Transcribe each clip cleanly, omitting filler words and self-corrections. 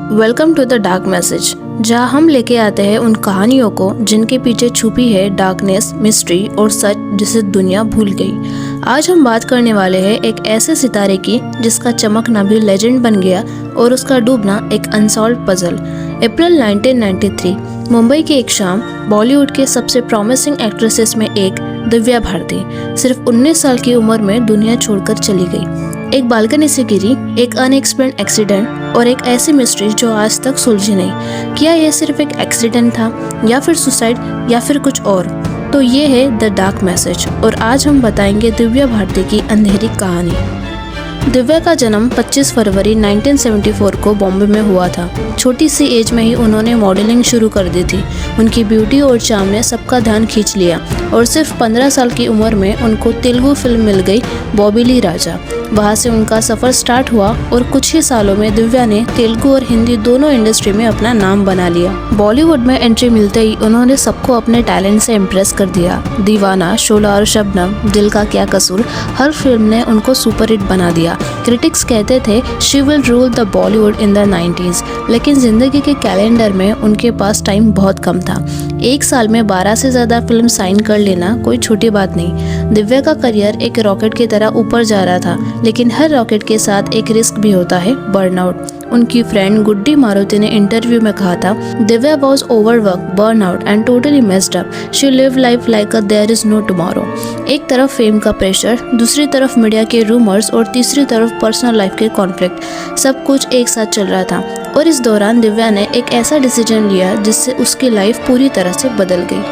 Welcome to the dark message, जहां हम लेके आते हैं उन कहानियों को जिनके पीछे छुपी है डार्कनेस, मिस्ट्री और सच जिसे दुनिया भूल गई। आज हम बात करने वाले हैं एक ऐसे सितारे की जिसका चमकना भी लेजेंड बन गया और उसका डूबना एक अनसॉल्व्ड पजल। अप्रैल 1993 मुंबई की एक शाम, बॉलीवुड के सबसे प्रॉमिसिंग एक्ट्रेसेस में एक दिव्या भारती सिर्फ 19 साल की उम्र में दुनिया छोड़कर चली गई। एक बालकनी से गिरी, एक अनएक्सप्लेन्ड एक्सीडेंट और एक ऐसी मिस्ट्री जो आज तक सुलझी नहीं। क्या यह सिर्फ एक एक्सीडेंट था या फिर सुसाइड या फिर कुछ और? तो ये है द डार्क मैसेज और आज हम बताएंगे दिव्या भारती की अंधेरी कहानी। दिव्या का जन्म 25 फरवरी 1974 को बॉम्बे में हुआ था। छोटी सी एज में ही उन्होंने मॉडलिंग शुरू कर दी थी। उनकी ब्यूटी और चार्म ने सबका ध्यान खींच लिया और सिर्फ 15 साल की उम्र में उनको तेलुगु फिल्म मिल गई, बॉबीली राजा। वहाँ से उनका सफ़र स्टार्ट हुआ और कुछ ही सालों में दिव्या ने तेलुगु और हिंदी दोनों इंडस्ट्री में अपना नाम बना लिया। बॉलीवुड में एंट्री मिलते ही उन्होंने सबको अपने टैलेंट से इम्प्रेस कर दिया। दीवाना, शोला और शबनम, दिल का क्या कसूर, हर फिल्म ने उनको सुपरहिट बना दिया। क्रिटिक्स कहते थे she will rule the Bollywood in the 90s, लेकिन जिंदगी के कैलेंडर में उनके पास टाइम बहुत कम था। एक साल में 12 से ज़्यादा फिल्म साइन कर लेना कोई छोटी बात नहीं। दिव्या का करियर एक रॉकेट की तरह ऊपर जा रहा था, लेकिन हर रॉकेट के साथ एक रिस्क भी होता है, बर्नआउट। उनकी फ्रेंड गुड्डी मारुति ने इंटरव्यू में कहा था, Divya was overwork, burnout and totally messed up. She live life like a there is no tomorrow. एक तरफ फेम का प्रेशर, दूसरी तरफ मीडिया के रूमर्स और तीसरी तरफ पर्सनल लाइफ के कॉन्फ्लिक्ट, सब कुछ एक साथ चल रहा था। और इस दौरान दिव्या ने एक ऐसा डिसीजन लिया जिससे उसकी लाइफ पूरी तरह से बदल गई।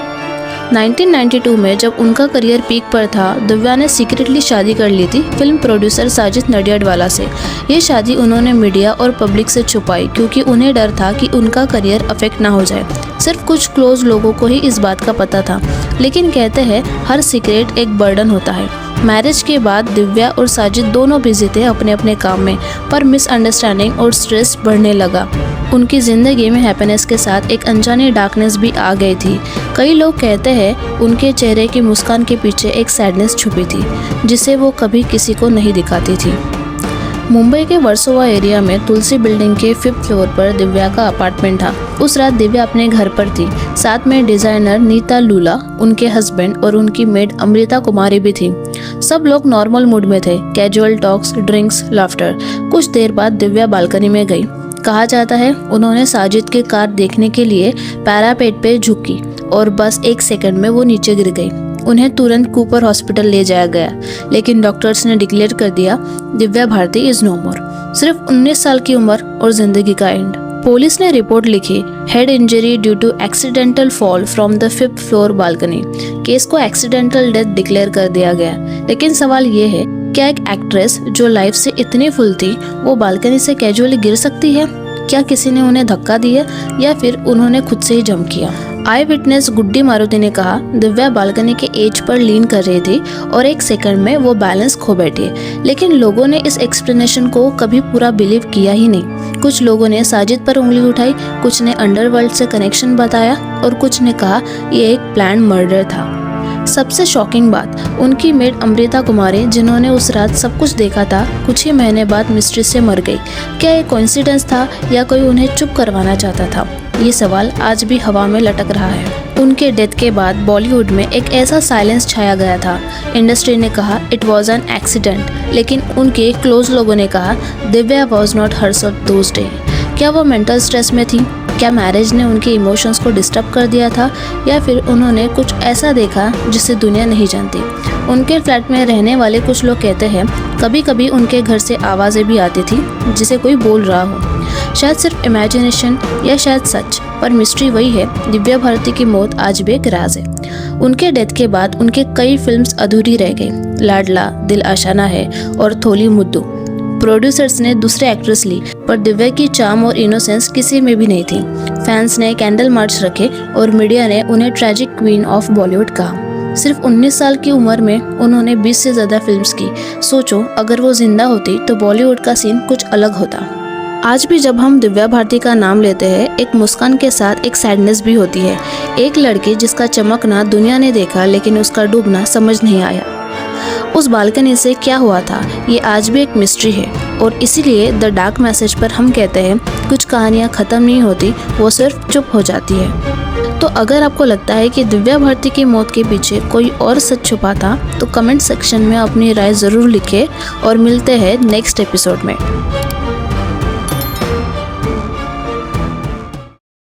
1992 में जब उनका करियर पीक पर था, दिव्या ने सीक्रेटली शादी कर ली थी फिल्म प्रोड्यूसर साजिद नडियाडवाला से। ये शादी उन्होंने मीडिया और पब्लिक से छुपाई क्योंकि उन्हें डर था कि उनका करियर अफेक्ट ना हो जाए। सिर्फ कुछ क्लोज लोगों को ही इस बात का पता था, लेकिन कहते हैं हर सीक्रेट एक बर्डन होता है। मैरिज के बाद दिव्या और साजिद दोनों बिजी थे अपने अपने काम में, पर मिसअंडरस्टैंडिंग और स्ट्रेस बढ़ने लगा। उनकी ज़िंदगी में हैप्पीनेस के साथ एक अनजानी डार्कनेस भी आ गई थी। कई लोग कहते हैं उनके चेहरे की मुस्कान के पीछे एक सैडनेस छुपी थी जिसे वो कभी किसी को नहीं दिखाती थी। मुंबई के वर्सोवा एरिया में तुलसी बिल्डिंग के 5th फ्लोर पर दिव्या का अपार्टमेंट था। उस रात दिव्या अपने घर पर थी, साथ में डिजाइनर नीता लूला, उनके हस्बैंड और उनकी मेड अमृता कुमारी भी थी। सब लोग नॉर्मल मूड में थे, कैजुअल टॉक्स, ड्रिंक्स, लाफ्टर। कुछ देर बाद दिव्या बालकनी में गई। कहा जाता है उन्होंने साजिद की कार देखने के लिए पैरापेट पे झुकी और बस 1 सेकंड में वो नीचे गिर गई। उन्हें तुरंत कूपर हॉस्पिटल ले जाया गया, लेकिन डॉक्टर्स ने डिक्लेयर कर दिया Divya Bharti is no more. सिर्फ 19 साल की उम्र और जिंदगी का एंड। पुलिस ने रिपोर्ट लिखी, head injury due to accidental fall from the 5th floor balcony. Case को एक्सीडेंटल डेथ डिक्लेयर कर दिया गया, लेकिन सवाल ये है, क्या एक एक्ट्रेस जो लाइफ से इतनी फुल थी वो बालकनी से कैजुअली गिर सकती है? क्या किसी ने उन्हें धक्का दिया या फिर उन्होंने खुद से ही जंप किया? आई विटनेस गुड्डी मारुति ने कहा, दिव्या बालकनी के एज पर लीन कर रही थी और 1 सेकंड में वो बैलेंस खो बैठी। लेकिन लोगों ने इस एक्सप्लेनेशन को कभी पूरा बिलीव किया ही नहीं। कुछ लोगों ने साजिद पर उंगली उठाई, कुछ ने अंडरवर्ल्ड से कनेक्शन बताया और कुछ ने कहा ये एक प्लान मर्डर था। सबसे शॉकिंग बात, उनकी मेड अमृता कुमारी, जिन्होंने उस रात सब कुछ देखा था, कुछ ही महीने बाद मिस्ट्री से मर गई। क्या ये कोइंसिडेंस था या कोई उन्हें चुप करवाना चाहता था? ये सवाल आज भी हवा में लटक रहा है। उनके डेथ के बाद बॉलीवुड में एक ऐसा साइलेंस छाया गया था। इंडस्ट्री ने कहा इट वॉज एन एक्सीडेंट, लेकिन उनके क्लोज लोगों ने कहा Divya was not herself those day. क्या वो मेंटल स्ट्रेस में थी? क्या मैरिज ने उनके इमोशंस को डिस्टर्ब कर दिया था या फिर उन्होंने कुछ ऐसा देखा जिसे दुनिया नहीं जानती? उनके फ्लैट में रहने वाले कुछ लोग कहते हैं कभी कभी उनके घर से आवाज़ें भी आती थी जिसे कोई बोल रहा हो। शायद सिर्फ इमेजिनेशन या शायद सच, पर मिस्ट्री वही है, दिव्या भारती की मौत आज भी एक राज है। उनके डेथ के बाद उनके कई फिल्म्स अधूरी रह गई। लाडला, दिल आशाना है और थोली मुद्दू। प्रोड्यूसर्स ने दूसरे एक्ट्रेस ली, पर दिव्या की चार्म और इनोसेंस किसी में भी नहीं थी। फैंस ने कैंडल मार्च रखे और मीडिया ने उन्हें ट्रैजिक क्वीन ऑफ बॉलीवुड कहा। सिर्फ 19 साल की उम्र में उन्होंने 20 से ज़्यादा फिल्म्स की। सोचो अगर वो जिंदा होती तो बॉलीवुड का सीन कुछ अलग होता। आज भी जब हम दिव्या भारती का नाम लेते हैं, एक मुस्कान के साथ एक सैडनेस भी होती है। एक लड़की जिसका चमकना दुनिया ने देखा, लेकिन उसका डूबना समझ नहीं आया। उस बालकनी से क्या हुआ था, ये आज भी एक मिस्ट्री है। और इसीलिए द डार्क मैसेज पर हम कहते हैं कुछ कहानियाँ ख़त्म नहीं होती, वो सिर्फ चुप हो जाती है। तो अगर आपको लगता है कि दिव्या भारती की मौत के पीछे कोई और सच छुपा था तो कमेंट सेक्शन में अपनी राय ज़रूर लिखें और मिलते हैं नेक्स्ट एपिसोड में।